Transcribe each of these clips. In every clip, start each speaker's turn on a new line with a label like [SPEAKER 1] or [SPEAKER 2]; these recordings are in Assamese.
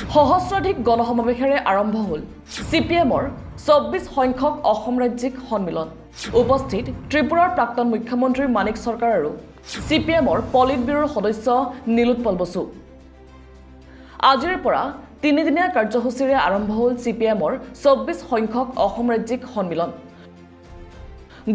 [SPEAKER 1] সহস্ৰাধিক গণসমাৱেশেৰে আৰম্ভ হ'ল CPMৰ ২৪ সংখ্যক অসম ৰাজ্যিক সন্মিলন। উপস্থিত ত্ৰিপুৰাৰ প্ৰাক্তন মুখ্যমন্ত্ৰী মানিক চৰকাৰ আৰু CPMৰ পলিট ব্যুৰোৰ সদস্য নীলোৎপল বসু। আজিৰ পৰা তিনিদিনীয়া কাৰ্যসূচীৰে আৰম্ভ হ'ল CPMৰ ২৪ সংখ্যক অসম ৰাজ্যিক সন্মিলন।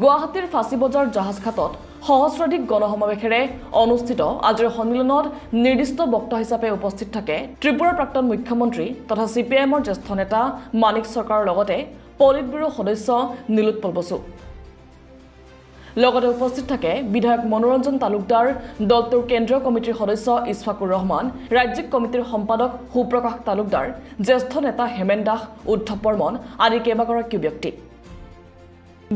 [SPEAKER 1] গুৱাহাটীৰ ফাঁচী বজাৰ জাহাজঘাটত সহস্ৰাধিক গণসমাৱেশেৰে অনুষ্ঠিত আজিৰ সন্মিলনত নিৰ্দিষ্ট বক্তা হিচাপে উপস্থিত থাকে ত্ৰিপুৰাৰ প্ৰাক্তন মুখ্যমন্ত্ৰী তথা CPMৰ জ্যেষ্ঠ নেতা মানিক চৰকাৰৰ লগতে পলিট ব্যুৰোৰ সদস্য নীলোৎপল বসু। লগতে উপস্থিত থাকে বিধায়ক মনোৰঞ্জন তালুকদাৰ, দলটোৰ কেন্দ্ৰীয় কমিটিৰ সদস্য ইছফাকুৰ ৰহমান, ৰাজ্যিক কমিটিৰ সম্পাদক সুপ্ৰকাশ তালুকদাৰ, জ্যেষ্ঠ নেতা হেমেন দাস, উদ্ধৱ বৰ্মন আদি কেইবাগৰাকীও ব্যক্তি।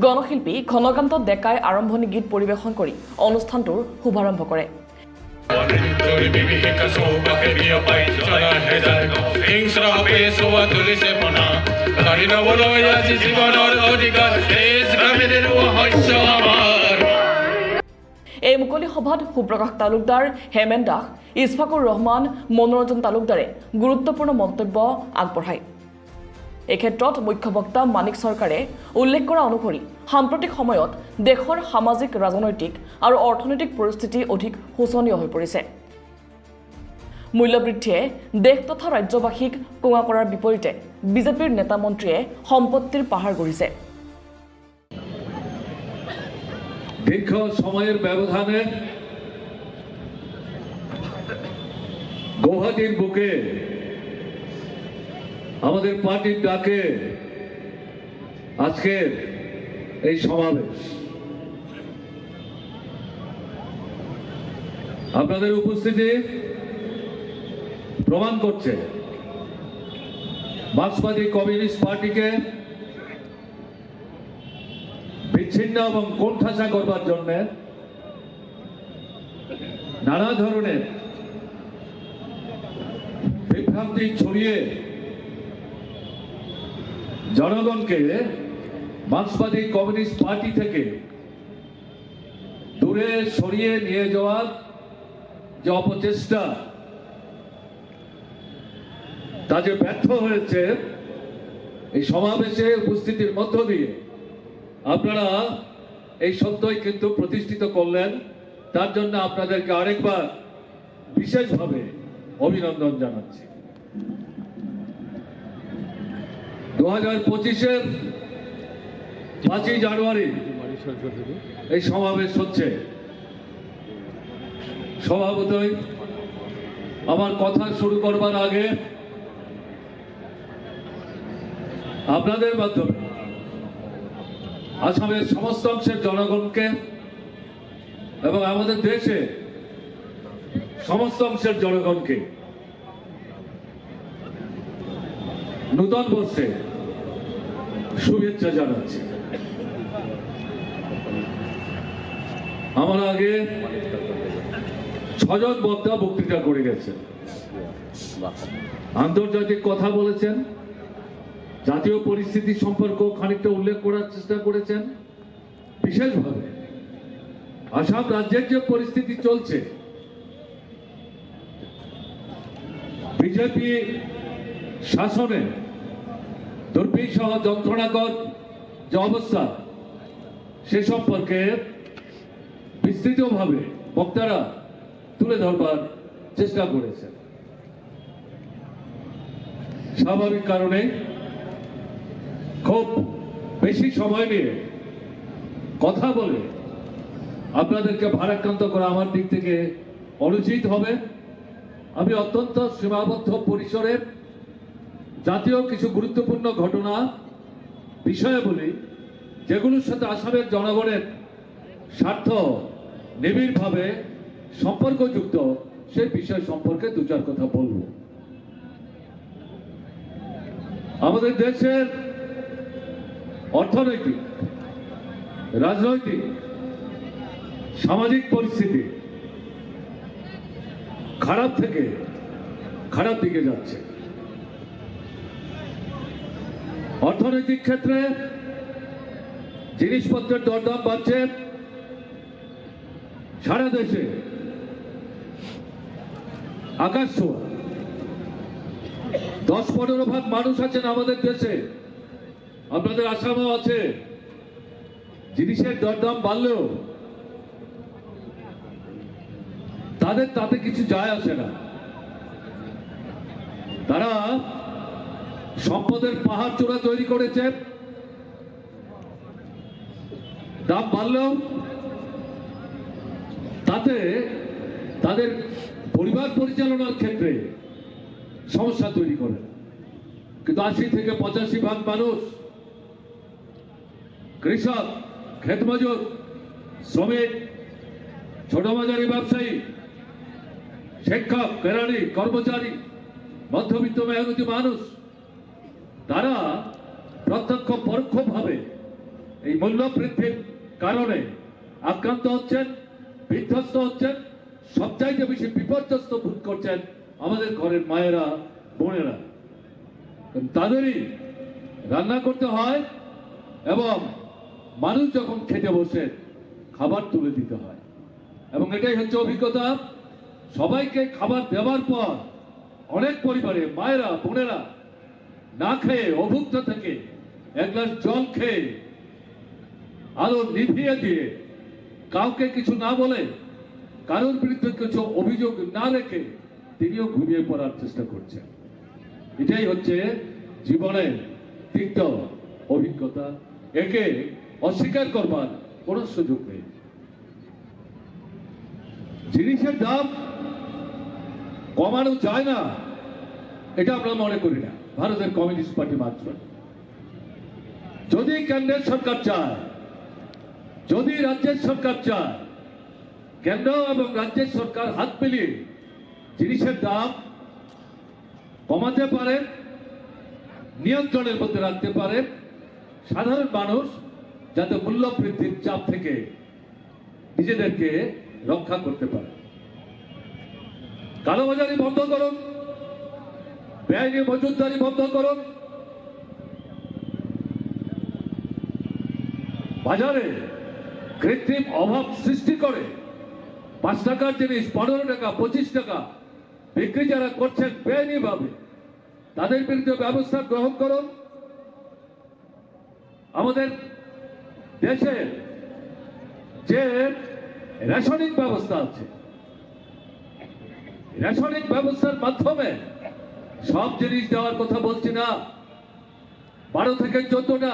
[SPEAKER 1] গণশিল্পী ঘনকান্ত ডেকাই আৰম্ভণি গীত পৰিৱেশন কৰি অনুষ্ঠানটোৰ শুভাৰম্ভ কৰে। এই মুকলি সভাত সুপ্ৰকাশ তালুকদাৰ, হেমেন দাস, ইছফাকুৰ ৰহমান, মনোৰঞ্জন তালুকদাৰে গুৰুত্বপূৰ্ণ মন্তব্য আগবঢ়ায়। এই ক্ষেত্ৰত মুখ্য বক্তা মানিক চৰকাৰে উল্লেখ কৰা অনুসৰি সাম্প্ৰতিক সময়ত দেশৰ সামাজিক, ৰাজনৈতিক আৰু অৰ্থনৈতিক পৰিস্থিতি অধিক শোচনীয় হৈ পৰিছে। মূল্যবৃদ্ধিয়ে দেশ তথা ৰাজ্যবাসীক কোঙা কৰাৰ বিপৰীতে বিজেপিৰ নেতা মন্ত্ৰীয়ে সম্পত্তিৰ পাহাৰ গঢ়িছে।
[SPEAKER 2] দীর্ঘ সময়ের ব্যবধানে গৌহাটির বুকে আমাদের পার্টির ডাকে আজকের এই সমাবেশ। আপনাদের উপস্থিতি প্রমাণ করছে মার্ক্সবাদী কমিউনিস্ট পার্টিকে বিচ্ছিন্ন এবং কোণঠাসা করবার জন্য নানা ধরনের বিভ্রান্তি ছড়িয়ে জনগণকে মার্ক্সবাদী কমিউনিস্ট পার্টি থেকে দূরে সরিয়ে নিয়ে যাওয়ার যে অপচেষ্টা, তা যে ব্যর্থ হয়েছে, এই সমাবেশে উপস্থিতির মধ্য দিয়ে আপনারা এই সত্যই কিন্তু প্রতিষ্ঠিত করলেন। তার জন্য আপনাদেরকে আরেকবার বিশেষভাবে অভিনন্দন জানাচ্ছি। 2025-এর 5ই জানুয়ারি এই সমাবেশ হচ্ছে। স্বভাবতই আমার কথা শুরু করবার আগে আপনাদের মাধ্যমে আসামের সমস্ত অংশের জনগণকে এবং আমাদের দেশে সমস্ত অংশের জনগণকে নূতন বর্ষে শুভেচ্ছা জানাচ্ছি। আমার আগে 6 জন বক্তা বক্তৃতা করে গেছেন, আন্তর্জাতিক কথা বলেছেন, জাতীয় পরিস্থিতি সম্পর্ক খানিকটা উল্লেখ করার চেষ্টা করেছেন। বিশেষভাবে আসাম রাজ্যের যে পরিস্থিতি চলছে, বিজেপি শাসনে দুর্বিষহ যন্ত্রণাকর যে অবস্থা, সে সম্পর্কে বিস্তৃতভাবে বক্তারা তুলে ধরবার চেষ্টা করেছেন। স্বাভাবিক কারণে খুব বেশি সময় নিয়ে কথা বলে আপনাদেরকে ভারাক্রান্ত করা আমার দিক থেকে অনুচিত হবে। আমি অত্যন্ত সীমাবদ্ধ পরিসরে জাতীয় কিছু গুরুত্বপূর্ণ ঘটনা বিষয়ে বলি, যেগুলোর সাথে আসামের জনগণের স্বার্থ নিবিড়ভাবে সম্পর্কযুক্ত, সেই বিষয় সম্পর্কে 2-4 কথা বলব। আমাদের দেশের অর্থনৈতিক, রাজনৈতিক, সামাজিক পরিস্থিতি খারাপ থেকে খারাপ দিকে যাচ্ছে। অর্থনৈতিক ক্ষেত্রে জিনিসপত্রের দরদাম বাড়ছে, সারা দেশে আকাশ ছোঁয়া। 10-15 ভাগ মানুষ আছেন আমাদের দেশে, আপনাদের আসামও আছে, জিনিসের দরদাম বাড়লেও তাদের তাতে কিছু যায় আসে না। তারা সম্পদের পাহাড় চূড়া তৈরি করেছে, দাম বাড়লেও তাতে তাদের পরিবার পরিচালনার ক্ষেত্রে সমস্যা তৈরি করে। কিন্তু 80 থেকে 85 ভাগ মানুষ, কৃষক, ক্ষেতমজুর, শ্রমিক, ছোট মাঝারি ব্যবসায়ী, শিক্ষক, কেরানি, কর্মচারী, মধ্যবিত্ত মেহনতি মানুষ, তারা প্রত্যক্ষ পরোক্ষভাবে এই মূল্য বৃদ্ধির কারণে আক্রান্ত হচ্ছেন, বিধ্বস্ত হচ্ছেন। সবচাইতে বেশি বিপর্যস্ত বোধ করছেন আমাদের ঘরের মায়েরা, বোনেরা। তাদেরই রান্না করতে হয় এবং মানুষ যখন খেতে বসে খাবার তুলে দিতে হয়, এবং এটাই হচ্ছে অভিজ্ঞতা। সবাইকে খাবার দেওয়ার পর অনেক পরিবারে মায়েরা, বোনেরা না খেয়ে, অভুক্ত থেকে এক গ্লাস জল খেয়ে আলো নিভিয়ে দিয়ে, কাউকে কিছু না বলে, কারোর বিরুদ্ধে কিছু অভিযোগ না রেখে তিনিও ঘুমিয়ে পড়ার চেষ্টা করছেন। এটাই হচ্ছে জীবনের তিক্ত অভিজ্ঞতা। একে অস্বীকার করবার কোনো সুযোগ নেই। জিনিসের দাম কমানো যায় না এটা আমরা মনে করি না, ভারতের কমিউনিস্ট পার্টি মাত্র। যদি কেন্দ্রের সরকার চায়, যদি রাজ্যের সরকার চায়, কেন্দ্র এবং রাজ্যের সরকার হাত মিলিয়ে জিনিসের দাম কমাতে পারে, নিয়ন্ত্রণের মধ্যে রাখতে পারে, সাধারণ মানুষ যাতে মূল্য বৃদ্ধির চাপ থেকে নিজেদেরকে রক্ষা করতে পারে। কালোবাজারি বন্ধ করুন, বেআইনি মজুতদারি বন্ধ করুন, বাজারে কৃত্রিম অভাব সৃষ্টি করে 5 টাকার জিনিস 15 টাকা, 25 টাকা বিক্রি যারা করছেন বেআইনি ভাবে, তাদের বিরুদ্ধে ব্যবস্থা গ্রহণ করুন। আমাদের দেশে যে রেশনিং ব্যবস্থা আছে, রেশনিং ব্যবস্থার মাধ্যমে সব জিনিস দেওয়ার কথা বলছি না, 12 থেকে 14টা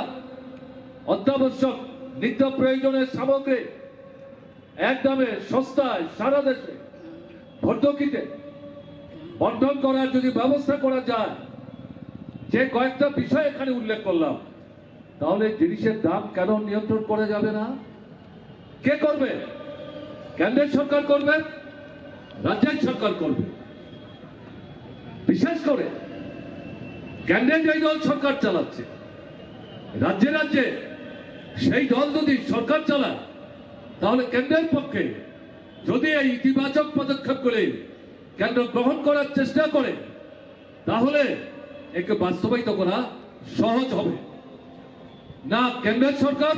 [SPEAKER 2] অত্যাবশ্যক নিত্য প্রয়োজনের সামগ্রী একদমে সস্তায় সারা দেশে ভর্তুকিতে বন্টন করার যদি ব্যবস্থা করা যায়, যে কয়েকটা বিষয় এখানে উল্লেখ করলাম, তাহলে জিনিসের দাম কেন নিয়ন্ত্রণ করা যাবে না? কে করবে? কেন্দ্রের সরকার করবে, রাজ্যের সরকার করবে। বিশেষ করে কেন্দ্রের যে দল সরকার চালাচ্ছে, রাজ্যে রাজ্যে সেই দল যদি সরকার চালায়, তাহলে কেন্দ্রের পক্ষে যদি এই ইতিবাচক পদক্ষেপগুলি কেন্দ্র গ্রহণ করার চেষ্টা করে, তাহলে একে বাস্তবায়িত করা সহজ হবে। না কেন্দ্রের সরকার,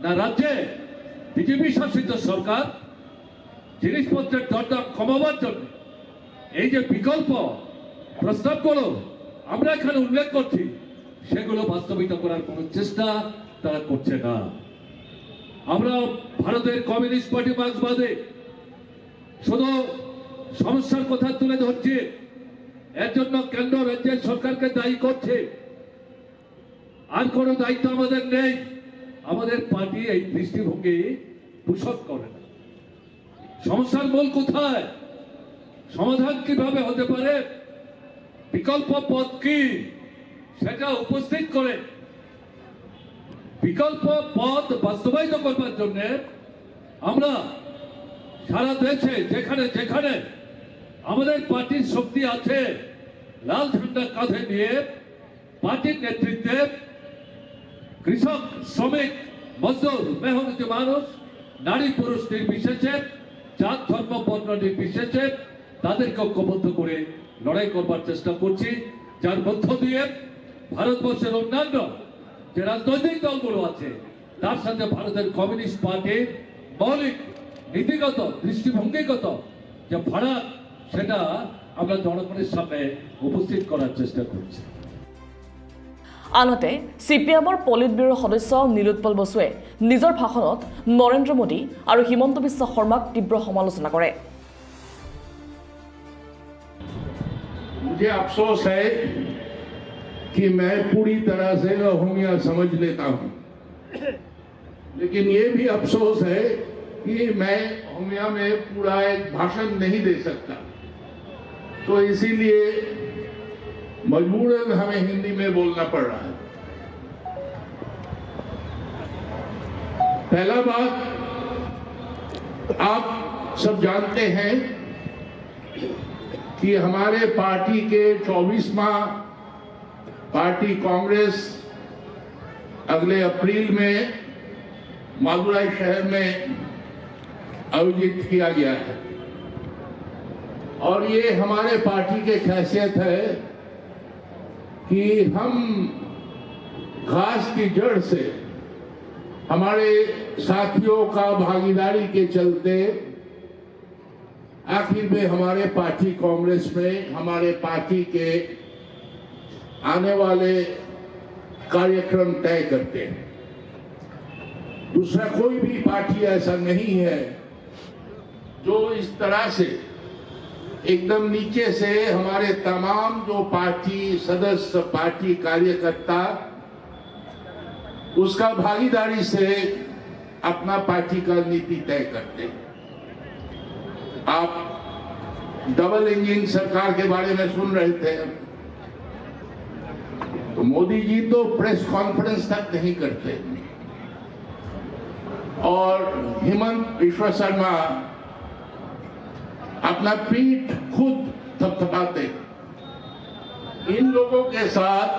[SPEAKER 2] না রাজ্যে বিজেপি শাসিত সরকার জিনিসপত্রের দরদাম কমাবার জন্য এই যে বিকল্প প্রস্তাবগুলো আমরা এখানে উল্লেখ করছি, সেগুলো বাস্তবায়িত করার কোন চেষ্টা তারা করছে না। আমরা ভারতের কমিউনিস্ট পার্টি মার্ক্সবাদে শুধু সমস্যার কথা তুলে ধরছি, এর জন্য কেন্দ্র রাজ্যের সরকারকে দায়ী করছে, আর কোন দায়িত্ব আমাদের নেই। আমাদের পার্টি এই দৃষ্টিভঙ্গি পোষণ করে না। সমস্যার মূল কোথায়, সমাধান কিভাবে হতে পারে, বিকল্প পথ কি, সেটা উপস্থিত করে বিকল্প পথ বাস্তবায়িত করবার জন্য আমরা সারা দেশে যেখানে যেখানে আমাদের পার্টির শক্তি আছে, লাল ঝান্ডা কাঁধে নিয়ে পার্টির নেতৃত্বে কৃষক, শ্রমিক, মজদুর, মেহনতি মানুষ, নারী পুরুষ নির্বিশেষে, জাত ধর্ম বর্ণ নির্বিশেষে তাদেরকে ঐক্যবদ্ধ করে লড়াই করবার চেষ্টা করছি, যার মধ্য দিয়ে ভারতবর্ষের অন্যান্য যে রাজনৈতিক দলগুলো আছে তার সাথে ভারতের কমিউনিস্ট পার্টির মৌলিক নীতিগত, দৃষ্টিভঙ্গিগত যে ফারাক, সেটা আমরা জনগণের সামনে উপস্থিত করার চেষ্টা করছি।
[SPEAKER 1] আনহাতে CPM-ৰ পলিট ব্যুৰৰ সদস্য নীলোৎপল বসুৱে নিজৰ ভাষণত নৰেন্দ্ৰ মোদী আৰু হিমন্ত বিশ্ব শৰ্মাক তীব্ৰ সমালোচনা কৰে।
[SPEAKER 3] मुझे अफसोस है कि मैं पूरी तरह से अहोमिया समझ लेता हूं, लेकिन ये भी अफसोस है कि मैं अहोमिया में पूरा एक भाषण नहीं दे सकता, तो इसीलिए मजबूरन हमें हिंदी में बोलना पड़ रहा है। पहला बात, आप सब जानते हैं कि हमारे पार्टी के 24वां पार्टी कांग्रेस अगले अप्रैल में मादुराई शहर में आयोजित किया गया है, और ये हमारे पार्टी की खासियत है कि हम घास की जड़ से हमारे साथियों का भागीदारी के चलते आखिर में हमारे पार्टी कांग्रेस में हमारे पार्टी के आने वाले कार्यक्रम तय करते हैं। दूसरा कोई भी पार्टी ऐसा नहीं है जो इस तरह से एकदम नीचे से हमारे तमाम जो पार्टी सदस्य पार्टी कार्यकर्ता उसका भागीदारी से अपना पार्टी का नीति तय करते हैं। आप डबल इंजन सरकार के बारे में सुन रहे थे, तो मोदी जी तो प्रेस कॉन्फ्रेंस तक नहीं करते, और हेमंत बिश्व शर्मा अपना पीठ खुद थपथपाते। इन लोगों के साथ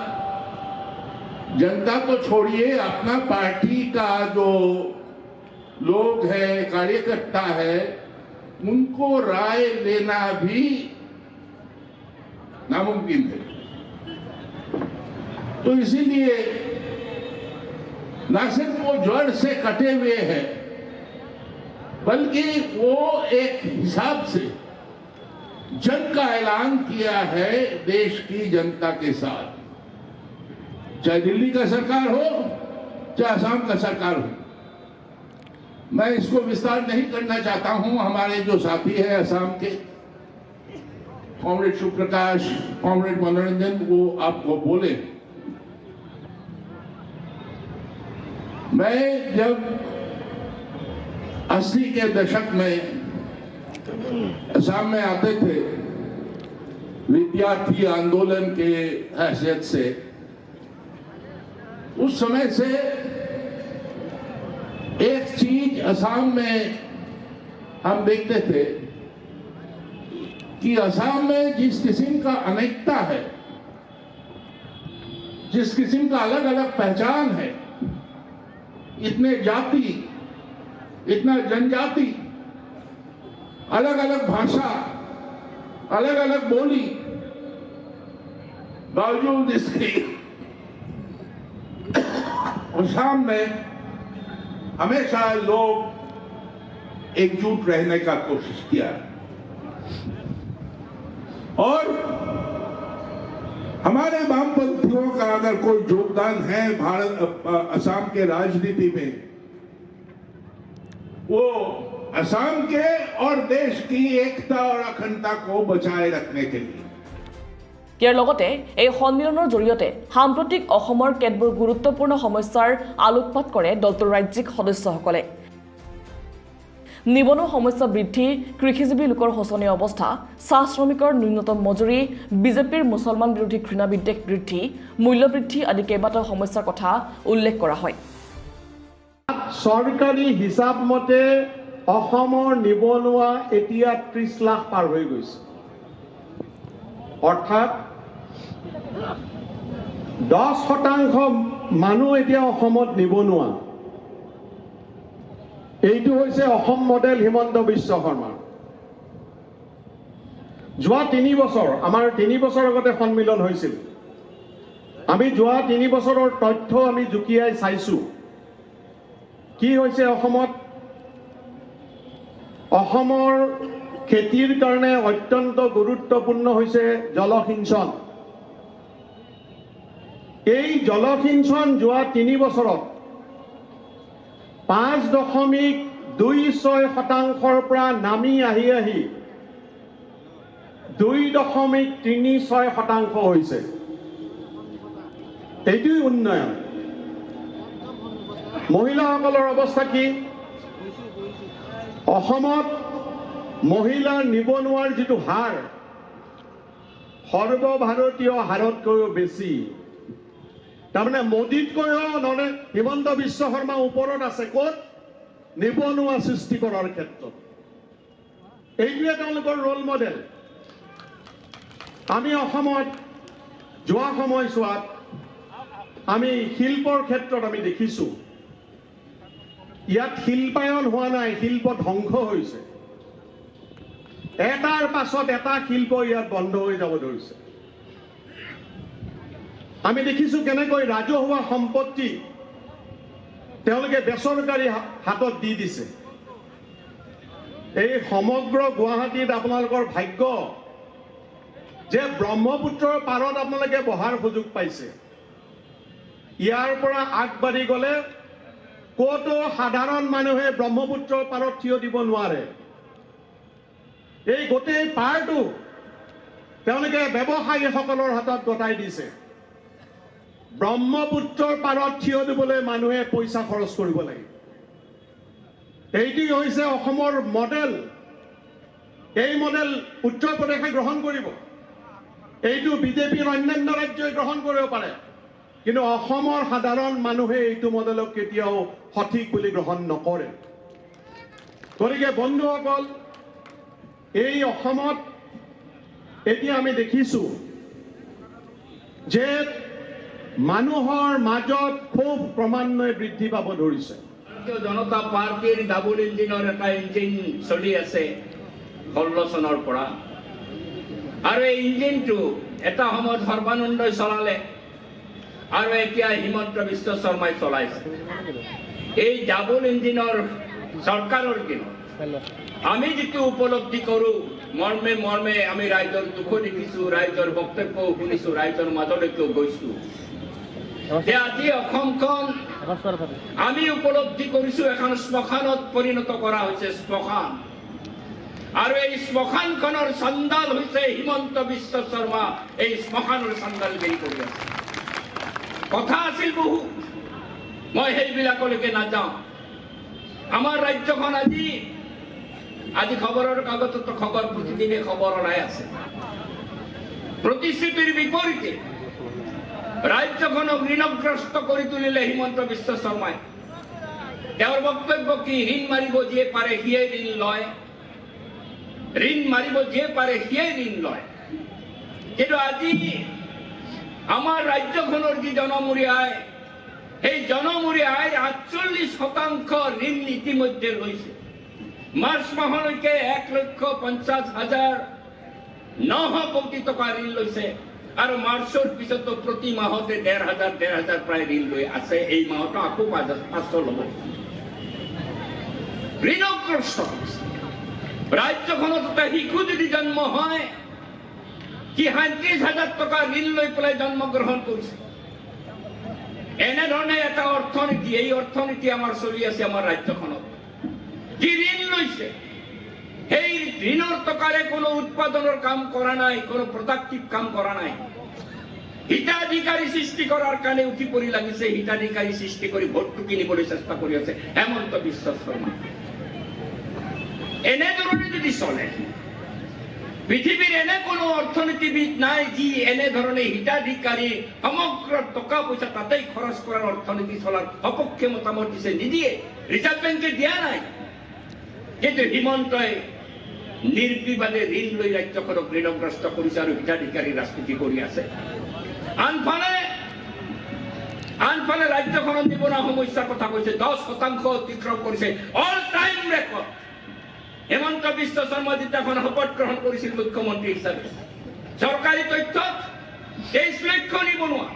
[SPEAKER 3] जनता को छोड़िए, अपना पार्टी का जो लोग है कार्यकर्ता है उनको राय लेना भी नामुमकिन है। तो इसीलिए न सिर्फ वो जड़ से कटे हुए हैं, बल्कि वो एक हिसाब से जंग का ऐलान किया है देश की जनता के साथ, चाहे दिल्ली का सरकार हो चाहे असम का सरकार हो। मैं इसको विस्तार नहीं करना चाहता हूं। हमारे जो साथी हैं असम के, कॉमरेड शिवप्रकाश, कॉमरेड मनोरंजन, वो आपको बोले। मैं जब 80 के दशक में असम में आते थे विद्यार्थी आंदोलन के हैसियत से, उस समय से एक चीज असम में हम देखते थे कि असम में जिस किस्म का अनेकता है, जिस किस्म का अलग अलग पहचान है, इतने जाति, इतना जनजाति, अलग अलग भाषा, अलग अलग बोली, बावजूद इसके असम में हमेशा लोग एकजुट रहने का कोशिश किया, और हमारे वामपंथियों का अगर कोई योगदान है भारत असम के राजनीति में, वो असम के और देश की एकता और अखंडता को बचाए रखने के लिए।
[SPEAKER 1] ইয়াৰ লগতে এই সন্মিলনৰ জৰিয়তে সাম্প্ৰতিক অসমৰ কেতবোৰ গুৰুত্বপূৰ্ণ সমস্যাৰ আলোকপাত কৰে দলটোৰ ৰাজ্যিক সদস্যসকলে। নিবনুৱা সমস্যা বৃদ্ধি, কৃষিজীৱী লোকৰ শোচনীয় অৱস্থা, চাহ শ্ৰমিকৰ ন্যূনতম মজুৰি, বিজেপিৰ মুছলমান বিৰোধী ঘৃণা বিদ্বেষ বৃদ্ধি, মূল্য বৃদ্ধি আদি কেইবাটাও সমস্যাৰ কথা উল্লেখ কৰা হয়।
[SPEAKER 4] চৰকাৰী হিচাপ মতে অসমৰ নিবনুৱা এতিয়া 30 লাখ পাৰ হৈ গৈছে, অৰ্থাৎ 10% মানুহ এতিয়া অসমত নিবনুৱা। এইটো হৈছে অসম মডেল হিমন্ত বিশ্ব শৰ্মা। যোৱা 3 বছৰ, আমাৰ 3 বছৰ আগতে সন্মিলন হৈছিল, আমি যোৱা 3 বছৰৰ তথ্য আমি জুকিয়াই চাইছো। কি হৈছে অসমত? অসমৰ খেতিৰ কাৰণে অত্যন্ত গুৰুত্বপূৰ্ণ হৈছে জলসিঞ্চন। এই জলসিঞ্চন যোৱা 3 বছৰত 5.26% পৰা নামি আহি 2.36% হৈছে। এইটোই উন্নয়ন। মহিলাসকলৰ অৱস্থা কি? অসমত মহিলাৰ নিবনুৱাৰ যিটো হাৰ সৰ্বভাৰতীয় হাৰতকৈও বেছি। তাৰমানে মোদীতকৈও নহ'লে হিমন্ত বিশ্ব শৰ্মা ওপৰত আছে ক'ত? নিবনুৱা সৃষ্টি কৰাৰ ক্ষেত্ৰত। এইটোৱে তেওঁলোকৰ ৰোল মডেল। আমি অসমত যোৱা সময়ছোৱাত আমি শিল্পৰ ক্ষেত্ৰত আমি দেখিছোঁ ইয়াত শিল্পায়ন হোৱা নাই, শিল্প ধ্বংস হৈছে। এটাৰ পাছত এটা শিল্প ইয়াত বন্ধ হৈ যাব ধৰিছে। আমি দেখিছোঁ কেনেকৈ ৰাজহুৱা সম্পত্তি তেওঁলোকে বেচৰকাৰী হাতত দি দিছে। এই সমগ্ৰ গুৱাহাটীত আপোনালোকৰ ভাগ্য যে ব্ৰহ্মপুত্ৰৰ পাৰত আপোনালোকে বহাৰ সুযোগ পাইছে। ইয়াৰ পৰা আগবাঢ়ি গ'লে ক'তো সাধাৰণ মানুহে ব্ৰহ্মপুত্ৰৰ পাৰত থিয় দিব নোৱাৰে। এই গোটেই পাৰটো তেওঁলোকে ব্যৱসায়ীসকলৰ হাতত গতাই দিছে। ব্ৰহ্মপুত্ৰৰ পাৰত থিয় দিবলৈ মানুহে পইচা খৰচ কৰিব লাগে। এইটো হৈছে অসমৰ মডেল। এই মডেল উত্তৰ প্ৰদেশে গ্ৰহণ কৰিব। এইটো বিজেপিৰ অন্যান্য ৰাজ্যই গ্ৰহণ কৰিব পাৰে। কিন্তু অসমৰ সাধাৰণ মানুহে এইটো মডেলক কেতিয়াও সঠিক বুলি গ্ৰহণ নকৰে। গতিকে বন্ধুসকল, এই অসমত এতিয়া আমি দেখিছোঁ যে মানুহৰ মাজত খুব ক্ৰমান্বয়ে বৃদ্ধি পাব ধৰিছে।
[SPEAKER 5] ভাৰতীয় জনতা পাৰ্টিৰ ডাবল ইঞ্জিনৰ এটা ইঞ্জিন চলি আছে 16 চনৰ পৰা। আৰু এই ইঞ্জিনটো এটা সময়ত সৰ্বানন্দই চলালে আৰু এতিয়া হিমন্ত বিশ্ব শৰ্মাই চলাইছে। এই ডাবল ইঞ্জিনৰ চৰকাৰৰ দিনত আমি যিটো উপলব্ধি কৰোঁ, মৰ্মে মৰ্মে আমি ৰাইজৰ দুখ দেখিছোঁ, ৰাইজৰ বক্তব্যও শুনিছোঁ, ৰাইজৰ মাজলৈকেও গৈছোঁ। আজি অসমখন আমি উপলব্ধি কৰিছোঁ এখন শ্মশানত পৰিণত কৰা হৈছে। শ্মশান। আৰু এই শ্মশানখনৰ চাণ্ডাল হৈছে হিমন্ত বিশ্ব শৰ্মা। এই শ্মশানৰ চাণ্ডালগিৰি কৰি আছে। কথা আছিল বহু, মই সেইবিলাকলৈকে নাযাওঁ। আমাৰ ৰাজ্যখন আজি খবৰৰ কাগজতো খবৰ প্ৰতিদিনে খবৰ ওলাই আছে। প্ৰতিশ্ৰুতিৰ বিপৰীতে ৰাজ্যখনক ঋণগ্ৰস্ত কৰি তুলিলে হিমন্ত বিশ্ব শৰ্মাই। তেওঁৰ বক্তব্য কি? ঋণ মাৰিব যিয়ে পাৰে সিয়ে ঋণ লয়, ঋণ মাৰিব যিয়ে পাৰে সিয়ে ঋণ লয়। কিন্তু আজি আমাৰ ৰাজ্যখনৰ যি জনমূৰি আয়, সেই জনমূৰি আয় 48% ঋণ ইতিমধ্যে লৈছে। মাৰ্চ মাহলৈকে 1,50,900 কোটি টকা ঋণ লৈছে। আৰু মাৰ্চৰ পিছতো প্ৰতি মাহতে 1,500 প্ৰায় ঋণ লৈ আছে। এই মাহতো আকৌ 500 ল'ব। ঋণগ্ৰস্ত ৰাজ্যখনত এটা শিশু যদি জন্ম হয়, সি 37,000 টকা ঋণ লৈ পেলাই জন্মগ্ৰহণ কৰিছে। এনেধৰণে এটা অৰ্থনীতি, এই অৰ্থনীতি আমাৰ চলি আছে আমাৰ ৰাজ্যখনত। যি ঋণ লৈছে, সেই ঋণৰ টকাৰে কোনো উৎপাদনৰ কাম কৰা নাই, কোনো প্ৰডাক্টিভ কাম কৰা নাই। হিতাধিকাৰী সৃষ্টি কৰাৰ কাৰণে উঠি পৰি লাগিছে। হিতাধিকাৰী সৃষ্টি কৰি ভোটটো কিনিবলৈ চেষ্টা কৰি আছে হেমন্ত বিশ্ব শৰ্মা। এনেধৰণে যদি চলে, পৃথিৱীৰ এনে কোনো অৰ্থনীতিবিদ নাই যি এনেধৰণে হিতাধিকাৰী সমগ্ৰ টকা পইচা তাতেই খৰচ কৰাৰ অৰ্থনীতি চলাৰ সপক্ষে মতামত দিছে। নিদিয়ে, ৰিজাৰ্ভ বেংকে দিয়া নাই। কিন্তু হিমন্তই নিৰ্বিবাদে ঋণ লৈ ৰাজ্যখনক ঋণগ্ৰস্ত কৰিছে আৰু হিতাধিকাৰী ৰাজনীতি কৰি আছে। আনফালে ৰাজ্যখনৰ নিবনুৱা সমস্যাৰ কথা কৈছে। 10% অতিক্ৰম কৰিছে, all time record. Hemanta Biswa Sarma যেতিয়া শপত গ্ৰহণ কৰিছিল মুখ্যমন্ত্ৰী হিচাপে, চৰকাৰী তথ্যত 23 লক্ষ নিবনুৱা।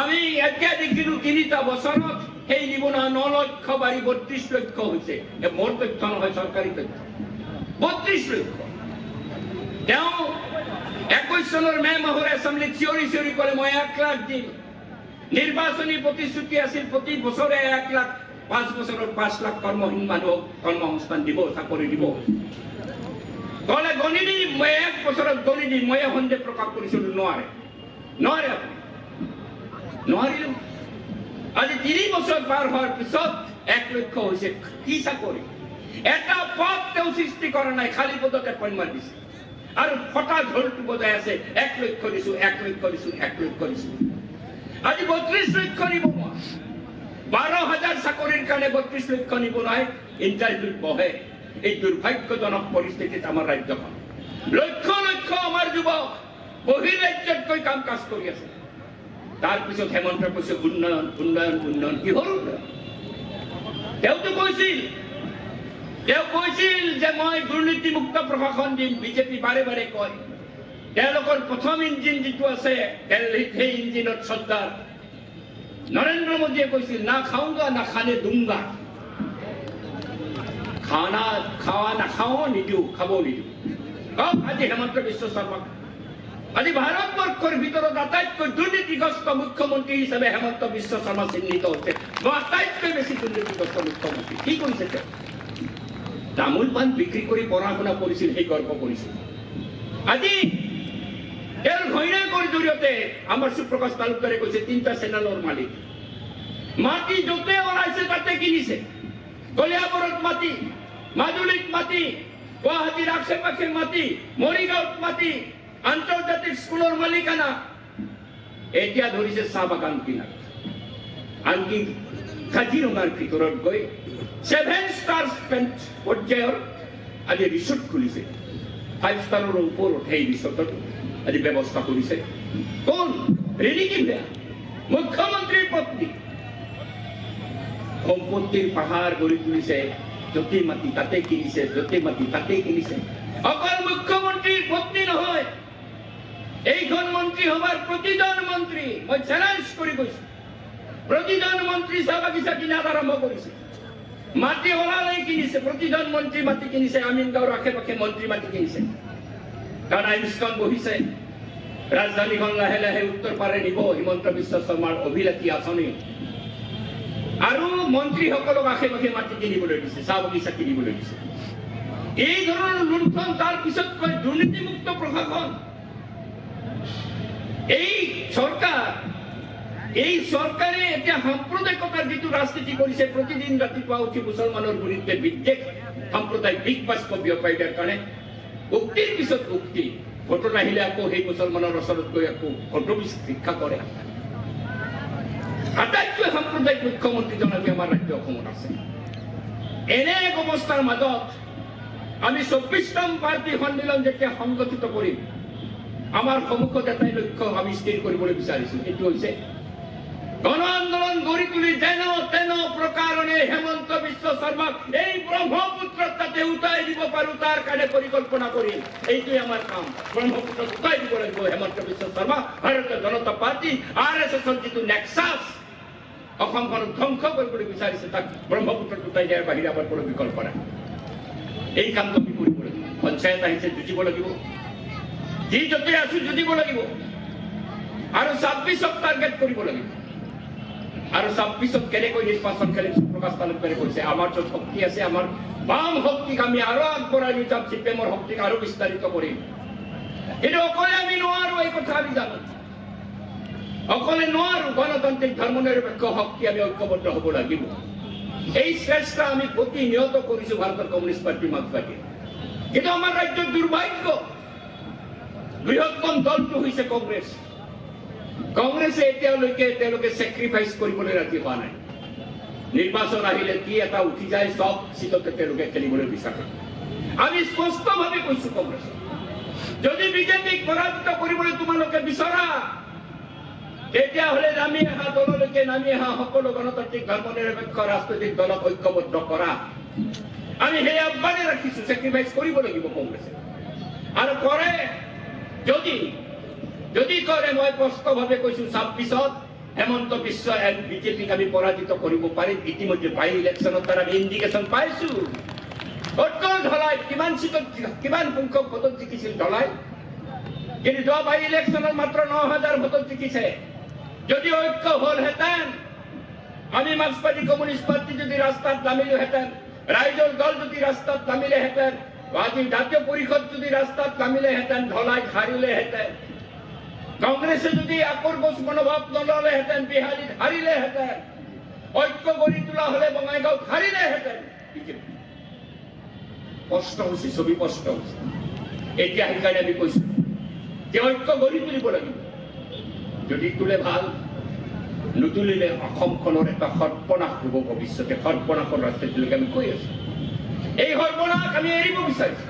[SPEAKER 5] আমি এতিয়া দেখিলোঁ 3টা বছৰত সেই নিবনুৱা 9 লক্ষ বাঢ়ি 32 লক্ষ হৈছে। মোৰ তথ্য নহয়, চৰকাৰী তথ্য। 32 লক্ষ তেওঁ 21 চনৰ মে মাহৰ এছেম্বলিত চিঞৰি চিঞৰি ক'লে মই 1 লাখ দিম নিৰ্বাচনী প্ৰতিশ্ৰুতি আছিল প্ৰতি বছৰে 1 লাখ 5 বছৰত 5 লাখ কৰ্মহীন মানুহক কৰ্মসংস্থান দিব চাকৰি দিব ক'লে গণি দিম মই 1 বছৰত গণি দিম মই সন্দেহ প্ৰকাশ কৰিছিলোঁ নোৱাৰে আপুনি নোৱাৰিলো আজি 3 বছৰ পাৰ হোৱাৰ পিছত 1 লক্ষ হৈছে কি চাকৰি এটা পদ তেওঁ সৃষ্টি কৰা নাই খালী পদত এপইণ্টমেণ্ট দিছে আৰু ফটা ঢোলটো বজাই আছে 1 লক্ষ দিছো 1 লক্ষ দিছো 1 লক্ষ দিছো আজি 32 লক্ষ নিব 12,000 চাকৰিৰ কাৰণে 32 লক্ষ নিবনুৱাই ইণ্টাৰভিউত বহে এই দুৰ্ভাগ্যজনক পৰিস্থিতিত আমাৰ ৰাজ্যখন লক্ষ লক্ষ আমাৰ যুৱক বহিৰাজ্যত গৈ কাম কাজ কৰি আছে তাৰপিছত হেমন্ত কৈছে উন্নয়ন উন্নয়ন উন্নয়ন কি হ'ল তেওঁতো কৈছিল যে মই দুৰ্নীতিমুক্ত প্ৰশাসন দিম বিজেপি বাৰে বাৰে কয় তেওঁলোকৰ প্ৰথম ইঞ্জিন যিটো আছে দিল্লীত সেই ইঞ্জিনত চৰ্দাৰ নৰেন্দ্ৰ মোদীয়ে কৈছিল না খাওঁগা না খানে দুংগা খাৱা নাখাওঁ নিদিওঁ খাবও নিদিওঁ কওক আজি হেমন্ত বিশ্ব শৰ্মাক আজি ভাৰতবৰ্ষৰ ভিতৰত আটাইতকৈ দুৰ্নীতিগ্ৰস্ত মুখ্যমন্ত্ৰী হিচাপে হেমন্ত বিশ্ব শৰ্মা চিহ্নিত হৈছে আটাইতকৈ বেছি দুৰ্নীতিগ্ৰস্ত মুখ্যমন্ত্ৰী কি কৰিছে তেওঁ তামোল পাণ বিক্ৰী কৰি পঢ়া শুনা কৰিছিল সেই গৰ্ব কৰিছিল আজি তেওঁৰ ঘৈণীয়েকৰ জৰিয়তে আমাৰ সুপ্ৰকাশ তালুকদাৰে কৈছে 3টা চেনেলৰ মালিক মাটি য'তে ওলাইছে তাতে কিনিছে কলিয়াবৰত মাটি মাজুলীত মাটি গুৱাহাটীৰ আশে পাশে মাটি মৰিগাঁৱত মাটি আন্তৰ্জাতিক স্কুলৰ মালিকানা এতিয়া ধৰিছে চাহ বাগান কিনা আনকি কাজিৰঙাৰ ভিতৰত গৈ 7 ষ্টাৰ পৰ্যায়ৰ আজি ৰিচৰ্ট খুলিছে 5 ষ্টাৰৰ ওপৰত সেই ৰিচৰ্টত আজি ব্যৱস্থা কৰিছে কোন ৰেণিকি বেয়া মুখ্যমন্ত্ৰীৰ পত্নী সম্পত্তিৰ পাহাৰ গঢ়ি তুলিছে য'তে মাটি তাতে কিনিছে য'তে মাটি তাতে কিনিছে অকল মুখ্যমন্ত্ৰীৰ পত্নী নহয় এইখন মন্ত্ৰী সভাৰ প্ৰতিজন মন্ত্ৰী মই চেলেঞ্জ কৰি কৈছো প্ৰতিজন মন্ত্ৰী চাহ বাগিচা কিনাত আৰম্ভ কৰিছে মাটি ওলালেই কিনিছে প্ৰতিজন মন্ত্ৰী মাটি কিনিছে আমিনগাঁৱৰ আশে পাশে মন্ত্ৰী মাটি কিনিছে কাৰণ আইনখন বহিছে ৰাজধানীখন লাহে লাহে উত্তৰ পাৰে নিব হিমন্ত বিশ্ব শৰ্মাৰ অভিলাষী আঁচনি আৰু মন্ত্ৰীসকলক আশে পাশে মাটি কিনিবলৈ দিছে চাহ বাগিচা কিনিবলৈ দিছে এই ধৰণৰ লুণ্ঠন তাৰ পিছত কয় দুৰ্নীতিমুক্ত প্ৰশাসন এই চৰকাৰে এতিয়া সাম্প্ৰদায়িকতাৰ যিটো ৰাজনীতি কৰিছে প্ৰতিদিন ৰাতিপুৱা উঠি মুছলমানৰ বিৰুদ্ধে বিদ্বেষ সাম্প্ৰদায়িক বিষ-বাষ্প বিয়পাই দিয়াৰ কাৰণে উক্তিৰ পিছত উক্তি ভোটত আহিলে আকৌ সেই মুছলমানৰ ওচৰত গৈ আকৌ ভোট ভিক্ষা কৰে আটাইতকৈ সাম্প্ৰদায়িক মুখ্যমন্ত্ৰীজন আজি আমাৰ ৰাজ্য অসমত আছে এনে এক অৱস্থাৰ মাজত আমি 24তম পাৰ্টি সন্মিলন যেতিয়া সংগঠিত কৰিম আমাৰ সন্মুখত এটাই লক্ষ্য আমি স্থিৰ কৰিবলৈ বিচাৰিছো সেইটো হৈছে গণ আন্দোলন গঢ়ি তুলি যেন তেন প্ৰকাৰণে হেমন্ত বিশ্ব শৰ্মাক এই ব্ৰহ্মপুত্ৰত তাতে উটাই দিব পাৰো তাৰ কাৰণে পৰিকল্পনা কৰিম এইটোৱে আমাৰ কাম ব্ৰহ্মপুত্ৰত উটাই দিব লাগিব হেমন্ত বিশ্ব শৰ্মা ভাৰতীয় জনতা পাৰ্টি RSSৰ যিটো নেক্সাছ অসমখনক ধ্বংস কৰিবলৈ বিচাৰিছে তাক ব্ৰহ্মপুত্ৰত উটাই দিয়াৰ বাহিৰে আমাৰ কোনো বিকল্প নাই এই কামটো আমি কৰিব লাগিব পঞ্চায়ত আহিছে যুঁজিব লাগিব যি য'তে আছো যুঁজিব লাগিব আৰু 26ক টাৰ্গেট কৰিব লাগিব আৰু 26ত কেনেকৈ নিৰ্বাচন খেলিম সুপ্ৰকাশ তালুকদাৰে কৈছে আমাৰ য'ত শক্তি আছে আমাৰ বাম শক্তিক আমি আৰু আগবঢ়াই লৈ যাম CPM-ৰ শক্তিক আৰু বিস্তাৰিত কৰিম কিন্তু অকলে আমি নোৱাৰো এই কথা আমি জানো অকলে নোৱাৰো গণতান্ত্ৰিক ধৰ্মনিৰপেক্ষ শক্তি আমি ঐক্যবদ্ধ হ'ব লাগিব এই চেষ্টা আমি প্ৰতিনিয়ত কৰিছো ভাৰতৰ কমিউনিষ্ট পাৰ্টি মাৰ্ক্সবাদী কিন্তু আমাৰ ৰাজ্যৰ দুৰ্ভাগ্য বৃহত্তম দলটো হৈছে কংগ্ৰেছে এতিয়ালৈকে তেওঁলোকে চেক্ৰিফাইচ কৰিবলৈ ৰাজি হোৱা নাই নিৰ্বাচন আহিলে কি এটা উঠি যায় সব চিটতে তেওঁলোকে খেলিবলৈ বিচাৰে আমি স্পষ্টভাৱে কৈছো কংগ্ৰেছ যদি বিজেপিক পৰাজিত কৰিবলৈ তোমালোকে বিচৰা তেতিয়াহ'লে নামি অহা দললৈকে নামি অহা সকলো গণতান্ত্ৰিক ধৰ্মনিৰপেক্ষ ৰাজনৈতিক দলক ঐক্যবদ্ধ কৰা আমি সেই আহ্বানে ৰাখিছো চেক্ৰিফাইচ কৰিব লাগিব কংগ্ৰেছে আৰু কৰে যদি কৰে মই স্পষ্টভাৱে কৈছো 26ত হেমন্ত বিশ্ব বিজেপিক আমি পৰাজিত কৰিব পাৰিম ইতিমধ্যে বাই ইলেকশ্যনত তাৰ আমি ইণ্ডিকেশ্যন পাইছো অকল ধলাই কিমান সিটত কিমান সংখ্যক ভোটত জিকিছিল ধলাই, কিন্তু যোৱাবাৰ ইলেকশ্যনত মাত্ৰ 9,000 ভোটত জিকিছে। যদি ঐক্য হলহেঁতেন, আমি মাৰ্ক্সবাদী কমিউনিষ্ট পাৰ্টি যদি ৰাস্তাত নামিলোহেঁতেন, ৰাইজৰ দল যদি ৰাস্তাত নামিলেহেঁতেন, আজি জাতীয় পৰিষদ যদি ৰাস্তাত নামিলেহেঁতেন, ধলাই হাৰিলেহেঁতেন। কংগ্ৰেছে যদি আকৰ্ষণ মনোভাৱ নললেহেঁতেন, বিহাৰীত হাৰিলেহেঁতেন। ঐক্য গঢ়ি তোলা হলে বঙাইগাঁৱত হাৰিলেহেঁতেন। কষ্ট হৈছে, ছবি স্পষ্ট হৈছে। এতিয়া সেইকাৰণে আমি কৈছো যে ঐক্য গঢ়ি তুলিব লাগিব। যদি তোলে ভাল, নুতুলিলে অসমখনৰ এটা সৰ্বনাশ হব ভৱিষ্যতে। সৰ্বনাশৰ ৰাস্তাটোলৈকে আমি কৈ আছো। এই সৰ্বনাশ আমি এৰিব বিচাৰিছো।